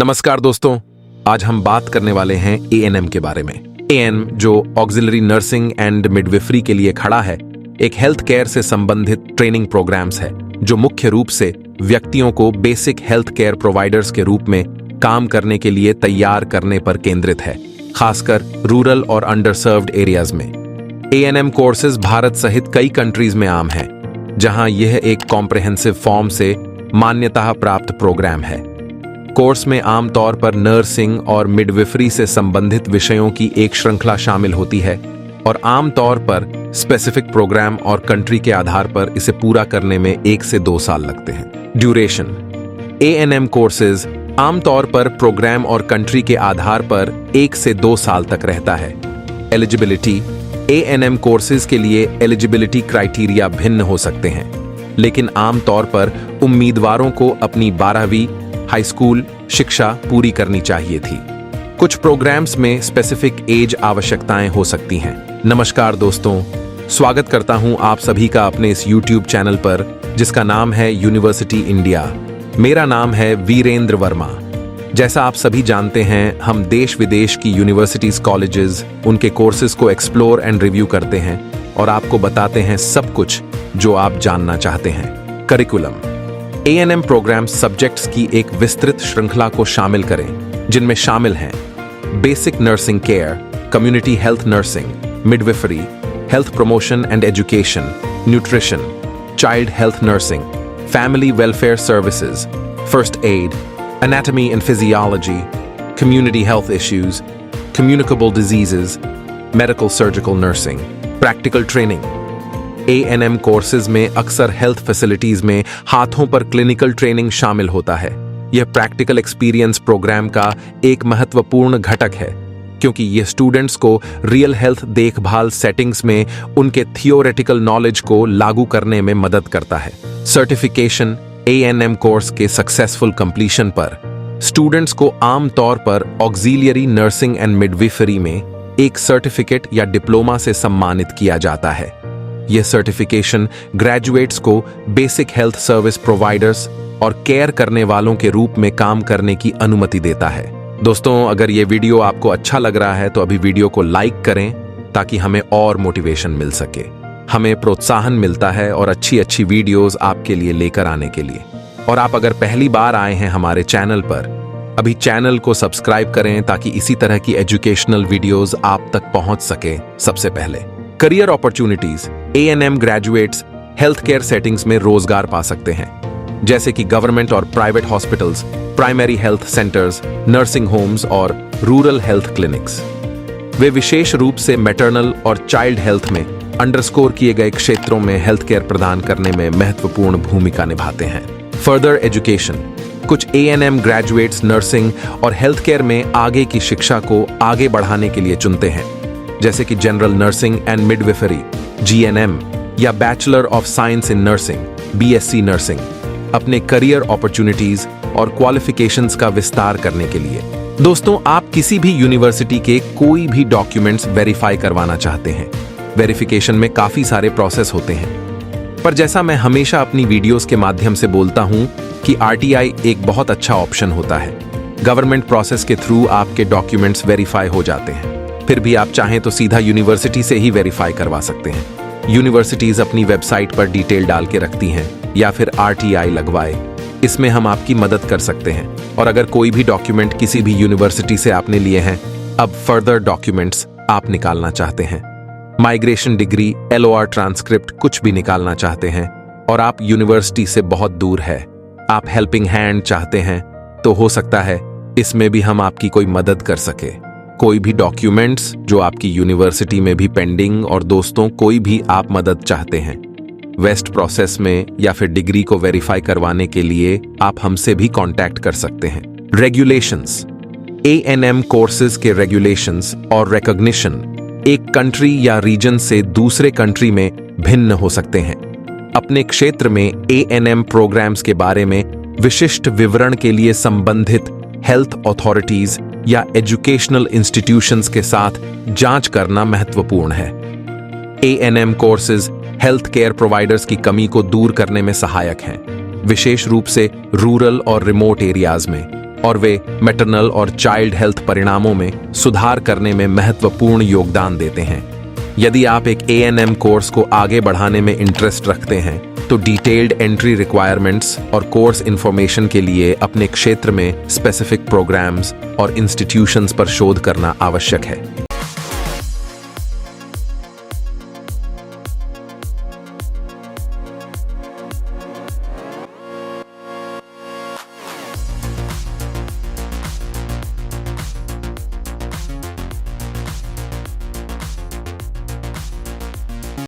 नमस्कार दोस्तों, आज हम बात करने वाले हैं एएनएम के बारे में। एएनएम जो ऑक्सिलरी नर्सिंग एंड मिडविफरी के लिए खड़ा है, एक हेल्थ केयर से संबंधित ट्रेनिंग प्रोग्राम्स है जो मुख्य रूप से व्यक्तियों को बेसिक हेल्थ केयर प्रोवाइडर्स के रूप में काम करने के लिए तैयार करने पर केंद्रित है, खासकर रूरल और अंडरसर्व्ड एरियाज में। एएनएम कोर्सेज भारत सहित कई कंट्रीज में आम है, जहां यह एक कॉम्प्रिहेंसिव फॉर्म से मान्यता प्राप्त प्रोग्राम है। कोर्स में आमतौर पर नर्सिंग और मिडविफरी से संबंधित विषयों की एक श्रृंखला शामिल होती है और आमतौर पर स्पेसिफिक प्रोग्राम और कंट्री के आधार पर इसे पूरा करने में 1 से 2 साल लगते हैं। ड्यूरेशन: एएनएम कोर्सेज आमतौर पर प्रोग्राम और कंट्री के आधार पर 1 से 2 साल तक रहता है। एलिजिबिलिटी: एएनएम कोर्सेज के लिए एलिजिबिलिटी क्राइटेरिया भिन्न हो सकते हैं, लेकिन आमतौर पर उम्मीदवारों को अपनी 12वीं हाई स्कूल शिक्षा पूरी करनी चाहिए थी। कुछ प्रोग्राम्स में स्पेसिफिक एज आवश्यकताएं हो सकती हैं। नमस्कार दोस्तों, स्वागत करता हूं आप सभी का अपने इस YouTube चैनल पर जिसका नाम है यूनिवर्सिटी इंडिया। मेरा नाम है वीरेंद्र वर्मा। जैसा आप सभी जानते हैं, हम देश विदेश की यूनिवर्सिटीज, कॉलेजेस, उनके कोर्सेज को एक्सप्लोर एंड रिव्यू करते हैं और आपको बताते हैं सब कुछ जो आप जानना चाहते हैं। करिकुलम: एएनएम प्रोग्राम सब्जेक्ट्स की एक विस्तृत श्रृंखला को शामिल करें, जिनमें शामिल हैं basic nursing care, community health nursing, midwifery, health promotion and education, nutrition, child health nursing, family welfare services, first aid, anatomy and physiology, community health issues, communicable diseases, medical surgical nursing, practical training। ANM courses में अक्सर health facilities में हाथों पर clinical training शामिल होता है। यह practical experience programme का एक महत्वपूर्ण घटक है, क्योंकि यह स्टूडेंट्स को रियल हेल्थ देखभाल सेटिंग्स में उनके थियोरेटिकल नॉलेज को लागू करने में मदद करता है। सर्टिफिकेशन: एएनएम कोर्स के सक्सेसफुल कंप्लीशन पर स्टूडेंट्स को आमतौर पर ऑक्सिलियरी नर्सिंग एंड मिडविफरी में एक सर्टिफिकेट या डिप्लोमा से सम्मानित किया जाता है। यह सर्टिफिकेशन ग्रेजुएट्स को बेसिक हेल्थ सर्विस प्रोवाइडर्स और केयर करने वालों के रूप में काम करने की अनुमति देता है। दोस्तों, अगर यह वीडियो आपको अच्छा लग रहा है तो अभी वीडियो को लाइक करें ताकि हमें और मोटिवेशन मिल सके। हमें प्रोत्साहन मिलता है और अच्छी वीडियोस आपके लिए लेकर आने के लिए। और आप अगर पहली बार आए हैं हमारे चैनल पर, अभी चैनल को सब्सक्राइब करें ताकि इसी तरह की एजुकेशनल वीडियोस आप तक पहुंच सके सबसे पहले। Career opportunities: ANM graduates health care settings में रोजगार पा सकते हैं, जैसे कि गवर्नमेंट और private hospitals, primary health centres, nursing homes और रूरल हेल्थ क्लिनिक्स। वे विशेष रूप से मैटरनल और चाइल्ड हेल्थ में अंडरस्कोर किए गए क्षेत्रों में हेल्थ केयर प्रदान करने में महत्वपूर्ण भूमिका निभाते हैं। फर्दर एजुकेशन: कुछ एएनएम ग्रेजुएट्स नर्सिंग और हेल्थ केयर में आगे की शिक्षा को आगे बढ़ाने के लिए चुनते हैं, जैसे कि जनरल नर्सिंग एंड मिडविफरी (जीएनएम) या bachelor of science in nursing (BSc nursing), अपने करियर अपॉर्चुनिटीज और क्वालिफिकेशंस का विस्तार करने के लिए। दोस्तों, आप किसी भी यूनिवर्सिटी के कोई भी डॉक्यूमेंट्स वेरीफाई करवाना चाहते हैं। वेरिफिकेशन में काफी सारे प्रोसेस होते हैं, पर जैसा मैं हमेशा अपनी वीडियोस के माध्यम से बोलता हूं कि आरटीआई एक बहुत अच्छा ऑप्शन होता है। गवर्नमेंट प्रोसेस के थ्रू आपके डॉक्यूमेंट्स वेरीफाई हो जाते हैं। फिर भी आप चाहें तो सीधा यूनिवर्सिटी से ही वेरीफाई करवा सकते हैं। यूनिवर्सिटीज अपनी वेबसाइट पर डिटेल डाल के रखती हैं, या फिर आरटीआई लगवाए। इसमें हम आपकी मदद कर सकते हैं। और अगर कोई भी डॉक्यूमेंट किसी भी यूनिवर्सिटी से आपने लिए हैं, अब फर्दर डॉक्यूमेंट्स आप निकालना चाहते हैं, माइग्रेशन डिग्री, एलओआर ट्रांसक्रिप्ट, कुछ भी निकालना चाहते हैं और आप यूनिवर्सिटी से बहुत दूर है, आप हेल्पिंग हैंड चाहते हैं, तो हो सकता है इसमें भी हम आपकी कोई मदद कर सके। कोई भी डॉक्यूमेंट्स जो आपकी यूनिवर्सिटी में भी पेंडिंग, और दोस्तों कोई भी आप मदद चाहते हैं वेस्ट प्रोसेस में या फिर डिग्री को वेरीफाई करवाने के लिए, आप हमसे भी कांटेक्ट कर सकते हैं। रेगुलेशंस: एएनएम कोर्सेज के रेगुलेशंस और रिकॉग्निशन एक कंट्री या रीजन से दूसरे कंट्री में भिन्न हो सकते हैं। अपने क्षेत्र में एएनएम प्रोग्राम्स के बारे में विशिष्ट विवरण के लिए संबंधित हेल्थ अथॉरिटीज या एजुकेशनल इंस्टीट्यूशंस के साथ जांच करना महत्वपूर्ण है। ANM courses health care providers की कमी को दूर करने में सहायक हैं, विशेष रूप से रूरल और रिमोट एरियाज में। ANM graduates health care settings में रोजगार पा सकते हैं, जैसे कि गवर्नमेंट और private hospitals, primary health centres, nursing homes और रूरल हेल्थ क्लिनिक्स। वे विशेष रूप से और वे मैटरनल और चाइल्ड हेल्थ परिणामों में सुधार करने में महत्वपूर्ण योगदान देते हैं। यदि आप एक ANM कोर्स को आगे बढ़ाने में इंटरेस्ट रखते हैं तो डिटेल्ड एंट्री रिक्वायरमेंट्स और कोर्स इंफॉर्मेशन के लिए अपने क्षेत्र में स्पेसिफिक प्रोग्राम्स और इंस्टीट्यूशंस पर शोध करना आवश्यक है।